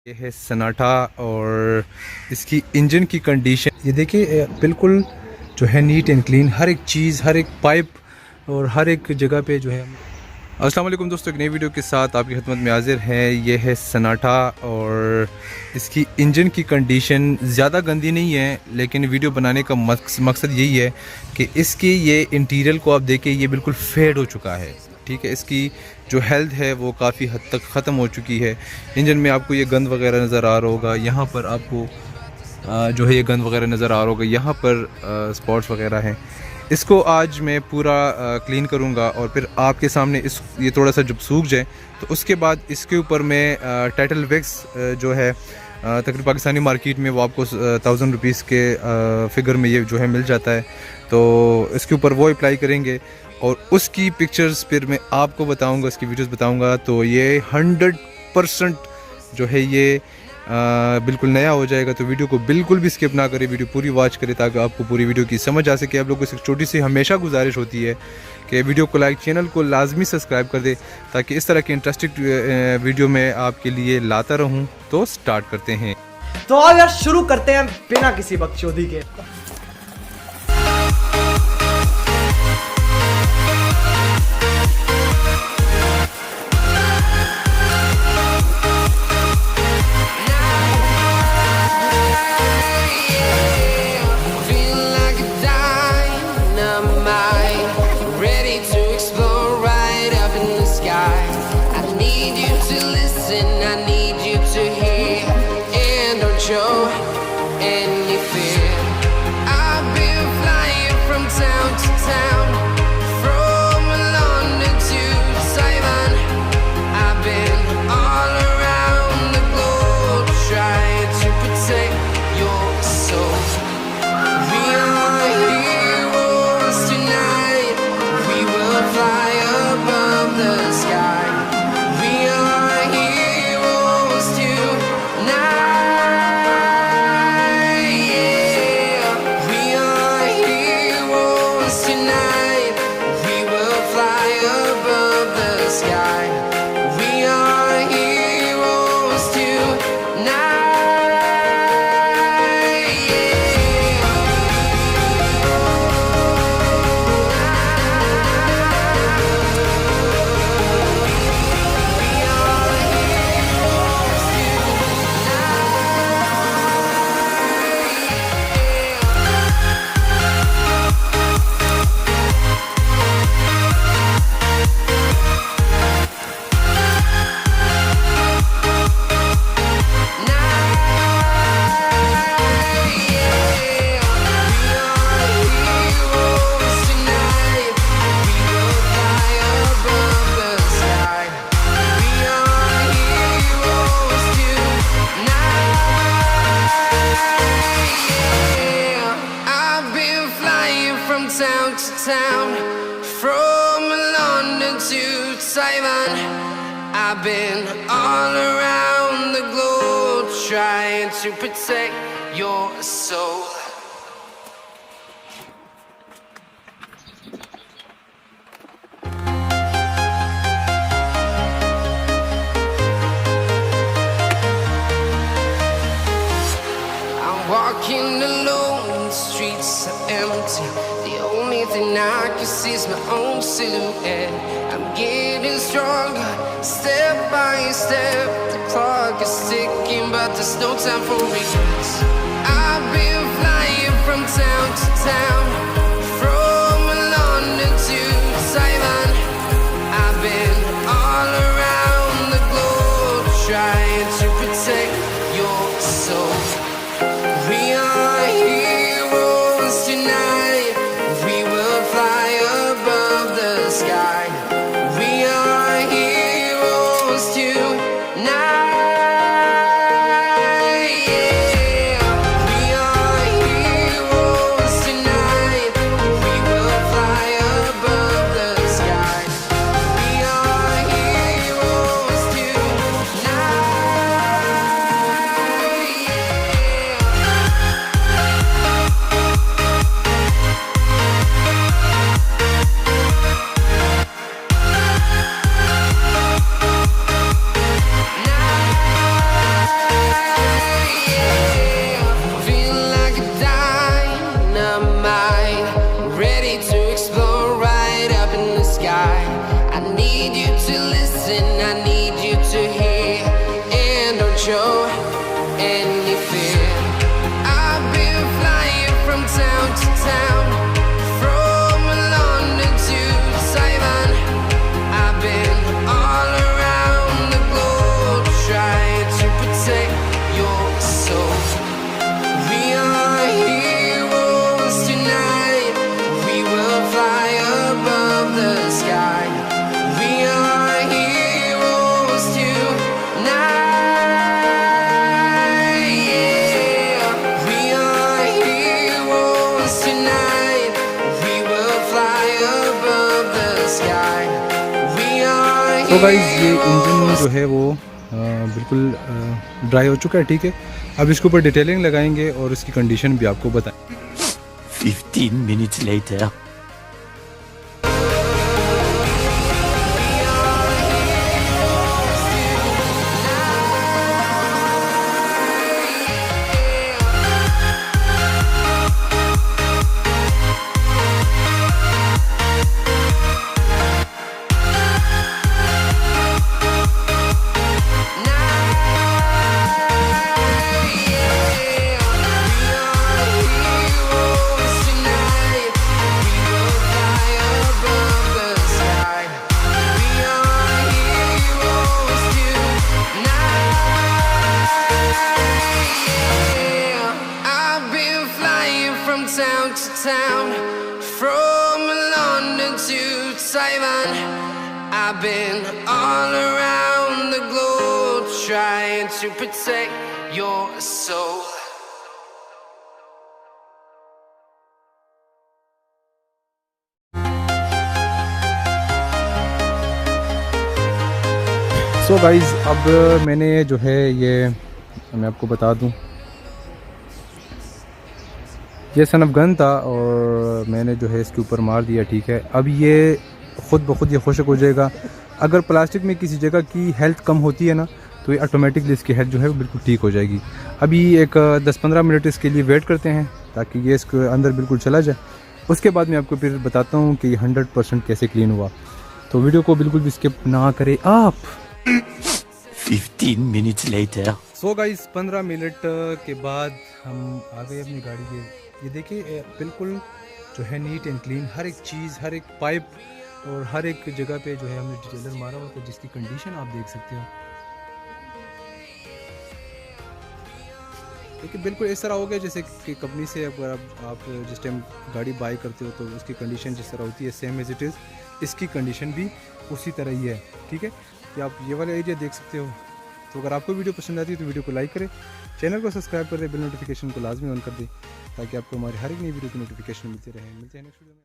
ये है सनाटा और इसकी इंजन की कंडीशन ये देखिए बिल्कुल जो है नीट एंड क्लीन। हर एक चीज़, हर एक पाइप और हर एक जगह पे जो है। अस्सलाम वालेकुम दोस्तों, एक नई वीडियो के साथ आपकी खिदमत में हाजिर है। ये है सनाटा और इसकी इंजन की कंडीशन ज़्यादा गंदी नहीं है, लेकिन वीडियो बनाने का मकसद यही है कि इसकी ये इंटीरियर को आप देखें, ये बिल्कुल फेड हो चुका है। ठीक है, इसकी जो हेल्थ है वो काफ़ी हद तक ख़त्म हो चुकी है। इंजन में आपको ये गंद वगैरह नज़र आ रहा होगा, यहाँ पर आपको जो है ये गंद वगैरह नज़र आ रहा होगा, यहाँ पर स्पॉट्स वगैरह हैं। इसको आज मैं पूरा क्लीन करूँगा और फिर आपके सामने ये थोड़ा सा जब सूख जाए तो उसके बाद इसके ऊपर मैं टाइटल वैक्स जो है तकरीबन पाकिस्तानी मार्केट में वो आपको 1000 रुपीज़ के फिगर में ये जो है मिल जाता है, तो इसके ऊपर वो अप्लाई करेंगे और उसकी पिक्चर्स फिर मैं आपको बताऊंगा, इसकी वीडियोस बताऊंगा। तो ये 100% जो है ये बिल्कुल नया हो जाएगा। तो वीडियो को बिल्कुल भी स्किप ना करें, वीडियो पूरी वॉच करें ताकि आपको पूरी वीडियो की समझ आ सके। आप लोगों से छोटी सी हमेशा गुजारिश होती है कि वीडियो को लाइक, चैनल को लाजमी सब्सक्राइब कर दे ताकि इस तरह की इंटरेस्टिंग वीडियो मैं आपके लिए लाता रहूँ। तो स्टार्ट करते हैं। तो आओ यार शुरू करते हैं बिना किसी बकचोदी के। Show any fear. I've been flying from town to town, from London to Taiwan. I've been all around the globe trying to protect your soul. We are heroes tonight. We will fly above the sky. We are heroes tonight. Town to town, from London to Taiwan. I've been all around the globe trying to protect your soul. I'm walking alone, the streets are empty. The only thing I can see is my own silhouette. I'm getting stronger, step by step. The clock is ticking, but there's no time for regrets. I've been flying from town to town, from London to Taiwan. I've been all around the globe trying to protect your soul. We are heroes tonight. We will fly above the sky. We are heroes tonight. Yeah. We are heroes tonight. We will fly above the sky. We are heroes tonight. Yeah. show any fear. I've been flying from town to town, from London to Taiwan. I've been all around the globe trying to protect your soul. We are heroes tonight. We will fly above the sky. We are heroes tonight. Yeah. We are heroes tonight. We will fly above the sky. We are तो guys ये engine जो है वो बिल्कुल dry हो चुका है, ठीक है। अब इसके ऊपर डिटेलिंग लगाएंगे और इसकी कंडीशन भी आपको बताएं। 15 minutes later. town to town, from London to Taiwan. I've been all around the globe trying to protect your soul. So guys अब मैंने जो है ये मैं आपको बता दूं, ये सनफ गन था और मैंने जो है इसके ऊपर मार दिया, ठीक है। अब ये ख़ुद ब खुद ये खुशक हो जाएगा। अगर प्लास्टिक में किसी जगह की हेल्थ कम होती है ना, तो ये ऑटोमेटिकली इसकी हेल्थ जो है वो बिल्कुल ठीक हो जाएगी। अभी एक 10-15 मिनट इसके लिए वेट करते हैं ताकि ये इसके अंदर बिल्कुल चला जाए। उसके बाद मैं आपको फिर बताता हूँ कि 100% कैसे क्लीन हुआ। तो वीडियो को बिल्कुल भी स्किप ना करें आप। 15 minutes later. So guys 15 minute के बाद हम आ गए अपनी गाड़ी के। ये देखिए बिल्कुल जो है नीट एंड क्लीन, हर एक चीज़, हर एक पाइप और हर एक जगह पे जो है हमने डिटेलर मारा हुआ, तो जिसकी कंडीशन आप देख सकते हो। देखिए बिल्कुल इस तरह हो गया जैसे कि कंपनी से अगर आप जिस टाइम गाड़ी बाई करते हो तो उसकी कंडीशन जिस तरह होती है सेम एज इट इज़, इसकी कंडीशन भी उसी तरह ही है, ठीक है। कि आप ये वाला एरिया देख सकते हो। तो अगर आपको वीडियो पसंद आती है तो वीडियो को लाइक करें, चैनल को सब्सक्राइब कर दें, बेल नोटिफिकेशन को लाजमी ऑन कर दें ताकि आपको हमारी हर एक नई वीडियो की नोटिफिकेशन मिलती रहे। मिलते हैं नेक्स्ट वीडियो में।